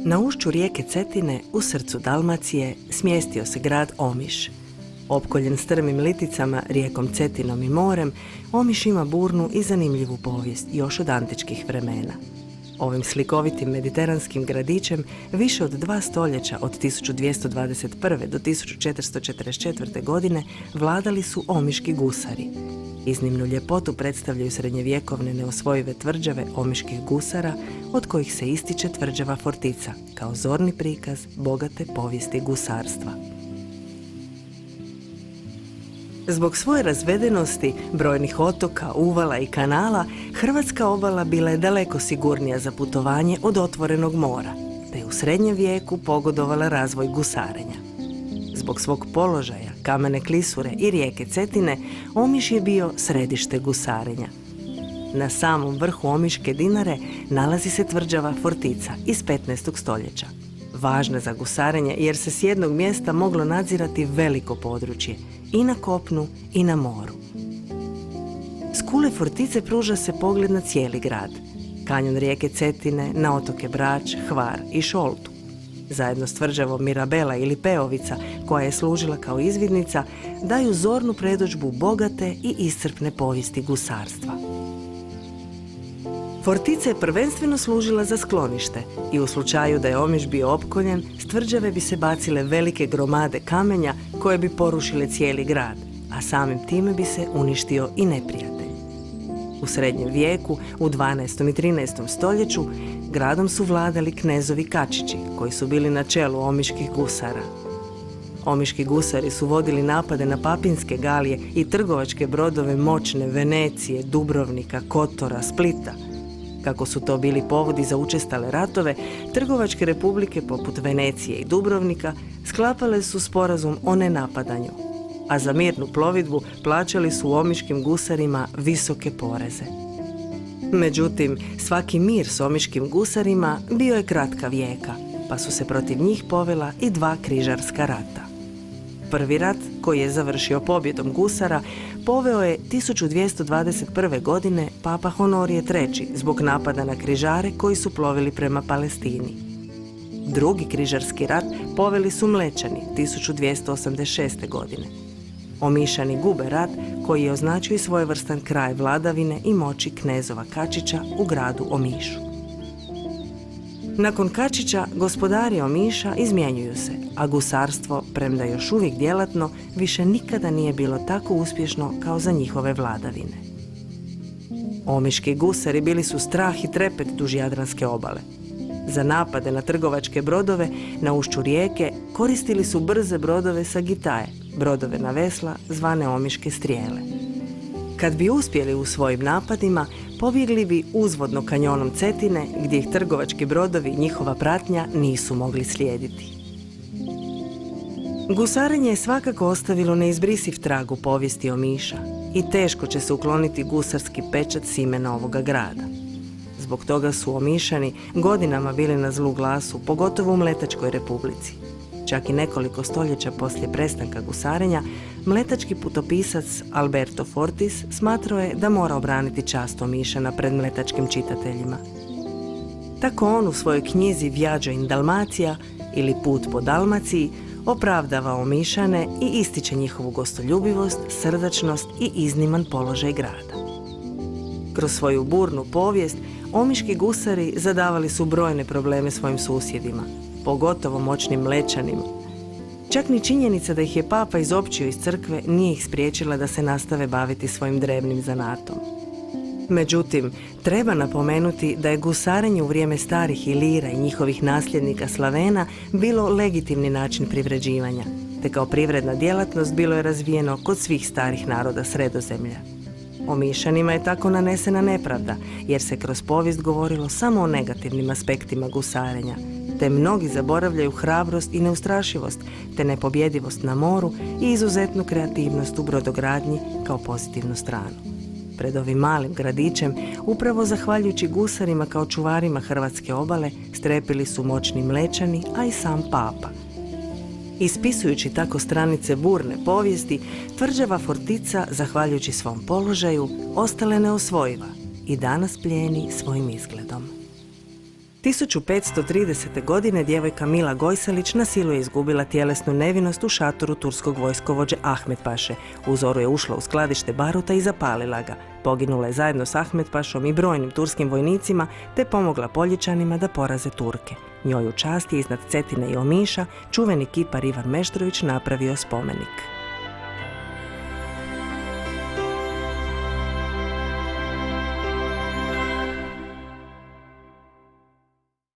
Na ušću rijeke Cetine, u srcu Dalmacije, smjestio se grad Omiš. Opkoljen strmim liticama, rijekom Cetinom i morem, Omiš ima burnu i zanimljivu povijest još od antičkih vremena. Ovim slikovitim mediteranskim gradićem više od 2 stoljeća, od 1221. do 1444. godine, vladali su omiški gusari. Iznimnu ljepotu predstavljaju srednjevjekovne neosvojive tvrđave omiških gusara, od kojih se ističe tvrđava Fortica, kao zorni prikaz bogate povijesti gusarstva. Zbog svoje razvedenosti, brojnih otoka, uvala i kanala, hrvatska obala bila je daleko sigurnija za putovanje od otvorenog mora, te je u srednjem vijeku pogodovala razvoj gusarenja. Zbog svog položaja, kamene klisure i rijeke Cetine, Omiš je bio središte gusarenja. Na samom vrhu Omiške Dinare nalazi se tvrđava Fortica iz 15. stoljeća. Važna za gusarenje jer se s jednog mjesta moglo nadzirati veliko područje, i na kopnu i na moru. S kule Fortice pruža se pogled na cijeli grad, kanjon rijeke Cetine, na otoke Brač, Hvar i Šoltu. Zajedno s tvrđavom Mirabela ili Peovica, koja je služila kao izvidnica, daju zornu predodžbu bogate i iscrpne povijesti gusarstva. Fortica je prvenstveno služila za sklonište i u slučaju da je Omiš bio opkoljen, s tvrđave bi se bacile velike gromade kamenja koje bi porušile cijeli grad, a samim time bi se uništio i neprijatelj. U srednjem vijeku, u 12. i 13. stoljeću, gradom su vladali knezovi Kačići, koji su bili na čelu omiških gusara. Omiški gusari su vodili napade na papinske galije i trgovačke brodove moćne Venecije, Dubrovnika, Kotora, Splita. Kako su to bili povodi za učestale ratove, trgovačke republike poput Venecije i Dubrovnika sklapale su sporazum o nenapadanju, a za mirnu plovidbu plaćali su omiškim gusarima visoke poreze. Međutim, svaki mir s omiškim gusarima bio je kratka vijeka, pa su se protiv njih povela i 2 križarska rata. Prvi rat, koji je završio pobjedom gusara, poveo je 1221. godine papa Honorije III. Zbog napada na križare koji su plovili prema Palestini. Drugi križarski rat poveli su Mlečani 1286. godine. Omišani gube rat koji je označio i svojevrstan kraj vladavine i moći knezova Kačića u gradu Omišu. Nakon Kačića, gospodari Omiša izmjenjuju se, a gusarstvo, premda još uvijek djelatno, više nikada nije bilo tako uspješno kao za njihove vladavine. Omiški gusari bili su strah i trepet duž Jadranske obale. Za napade na trgovačke brodove na ušću rijeke koristili su brze brodove sa gitaje, brodove na vesla zvane omiške strijele. Kad bi uspjeli u svojim napadima, pobjegli bi uzvodno kanjonom Cetine, gdje ih trgovački brodovi i njihova pratnja nisu mogli slijediti. Gusarenje je svakako ostavilo neizbrisiv trag u povijesti Omiša i teško će se ukloniti gusarski pečat s imena ovoga grada. Zbog toga su Omišani godinama bili na zlu glasu, pogotovo u Mletačkoj republici. Čak i nekoliko stoljeća poslije prestanka gusarenja, mletački putopisac Alberto Fortis smatrao je da mora obraniti čast Omišana pred mletačkim čitateljima. Tako on u svojoj knjizi Viaggio in Dalmatia ili Put po Dalmaciji opravdava Omišane i ističe njihovu gostoljubivost, srdačnost i izniman položaj grada. Kroz svoju burnu povijest, omiški gusari zadavali su brojne probleme svojim susjedima, pogotovo moćnim Mlečanima. Čak ni činjenica da ih je papa izopćio iz crkve nije ih spriječila da se nastave baviti svojim drevnim zanatom. Međutim, treba napomenuti da je gusarenje u vrijeme starih Ilira i njihovih nasljednika Slavena bilo legitimni način privređivanja, te kao privredna djelatnost bilo je razvijeno kod svih starih naroda Sredozemlja. Omišanima je tako nanesena nepravda, jer se kroz povijest govorilo samo o negativnim aspektima gusarenja, te mnogi zaboravljaju hrabrost i neustrašivost, te nepobjedivost na moru i izuzetnu kreativnost u brodogradnji kao pozitivnu stranu. Pred ovim malim gradićem, upravo zahvaljujući gusarima kao čuvarima hrvatske obale, strepili su moćni Mlečani, a i sam papa. Ispisujući tako stranice burne povijesti, tvrđava Fortica, zahvaljujući svom položaju, ostala je neosvojiva i danas plijeni svojim izgledom. 1530. godine djevojka Mila Gojselić na silu je izgubila tjelesnu nevinost u šatoru turskog vojskovođe Ahmet Paše. U zoru je ušla u skladište baruta i zapalila ga. Poginula je zajedno s Ahmet Pašom i brojnim turskim vojnicima te pomogla Poljičanima da poraze Turke. Njoj u čast je iznad Cetine i Omiša čuveni kipar Ivan Meštrović napravio spomenik.